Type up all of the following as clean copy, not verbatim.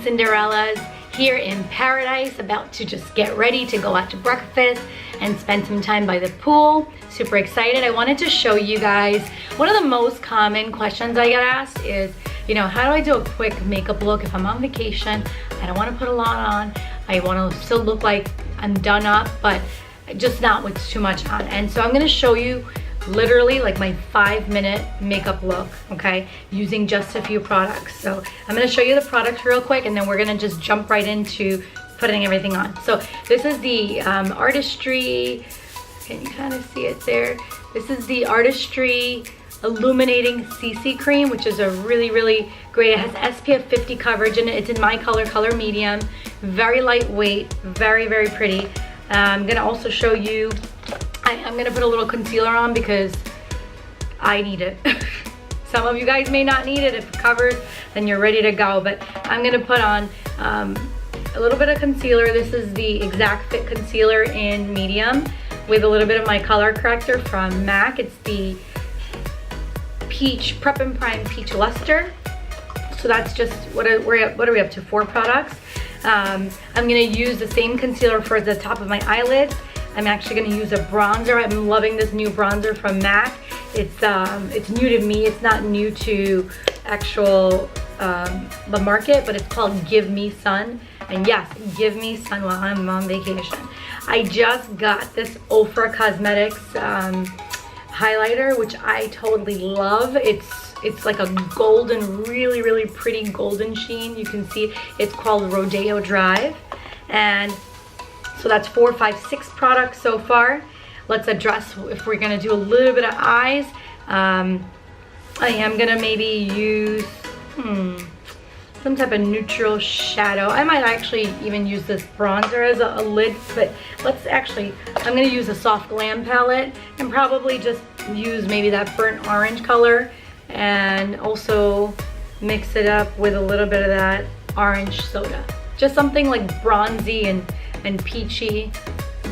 Cinderellas here in paradise, about to just get ready to go out to breakfast and spend some time by the pool. Super excited. I wanted to show you guys, one of the most common questions I get asked is, you know, how do I do a quick makeup look if I'm on vacation? I don't want to put a lot on. I want to still look like I'm done up, but just not with too much on. And so I'm going to show you literally like my 5-minute makeup look, okay, using just a few products. So I'm going to show you the products real quick, and then we're going to just jump right into putting everything on. So this is the Artistry, can you kind of see it there? This is the Artistry Illuminating CC Cream, which is a really great, it has SPF 50 coverage in it. It's in my color medium, very lightweight, very pretty. I'm gonna also show you, I'm gonna put a little concealer on because I need it. Some of you guys may not need it. If it covers, then you're ready to go, but I'm gonna put on a little bit of concealer. This is the Exact Fit concealer in medium with a little bit of my color corrector from MAC. It's the Peach Prep and Prime Peach Luster. So that's just, what are we up to, 4 products. I'm gonna use the same concealer for the top of my eyelids. I'm actually gonna use a bronzer. I'm loving this new bronzer from MAC. It's new to me. It's not new to actual the market, but it's called Give Me Sun. And yes, give me sun while I'm on vacation. I just got this Ofra Cosmetics highlighter, which I totally love. It's like a golden, really pretty golden sheen. You can see it's called Rodeo Drive. And so that's 4, 5, 6 products so far. Let's address if we're gonna do a little bit of eyes. I am gonna maybe use some type of neutral shadow. I might actually even use this bronzer as a lid, but I'm gonna use a Soft Glam palette and probably just use maybe that burnt orange color and also mix it up with a little bit of that orange soda. Just something like bronzy and peachy.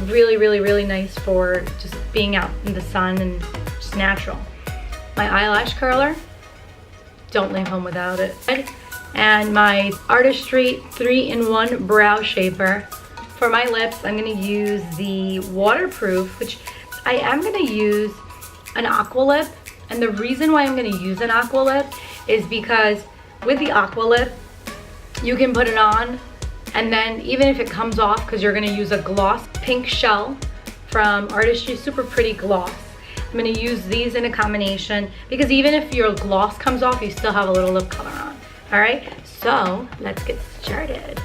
Really nice for just being out in the sun and just natural. My eyelash curler, don't leave home without it. And my Artistry 3-in-1 brow shaper. For my lips, I'm gonna use the waterproof, which I am gonna use an aqua lip. And the reason why I'm gonna use an aqua lip is because with the aqua lip, you can put it on, and then even if it comes off, because you're gonna use a gloss, pink shell from Artistry, super pretty gloss. I'm gonna use these in a combination because even if your gloss comes off, you still have a little lip color on. All right, so let's get started.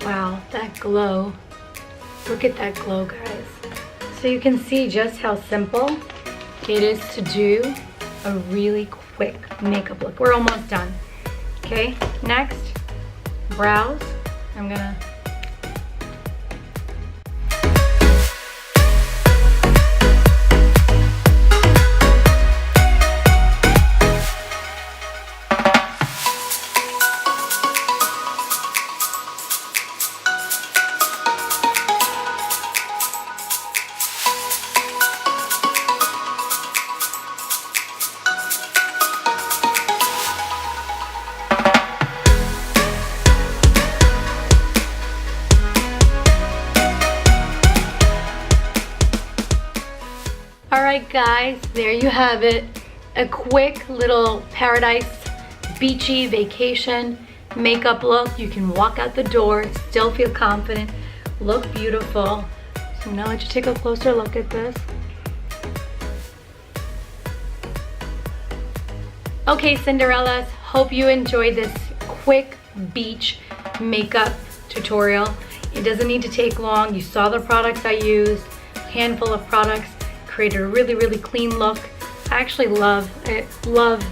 Wow, that glow. Look at that glow, guys. So you can see just how simple it is to do a really quick makeup look. We're almost done. Okay, next, brows. I'm gonna Alright guys, there you have it. A quick little paradise beachy vacation makeup look. You can walk out the door, still feel confident, look beautiful. So now let's just take a closer look at this. Okay, Cinderellas, hope you enjoyed this quick beach makeup tutorial. It doesn't need to take long. You saw the products I used, a handful of products, created a really, really clean look. I actually love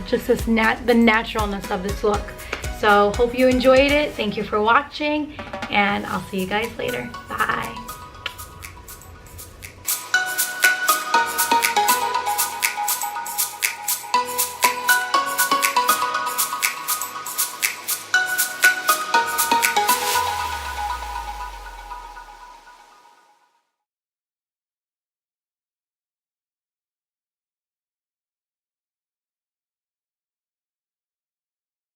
just this the naturalness of this look. So hope you enjoyed it. Thank you for watching, and I'll see you guys later. Bye.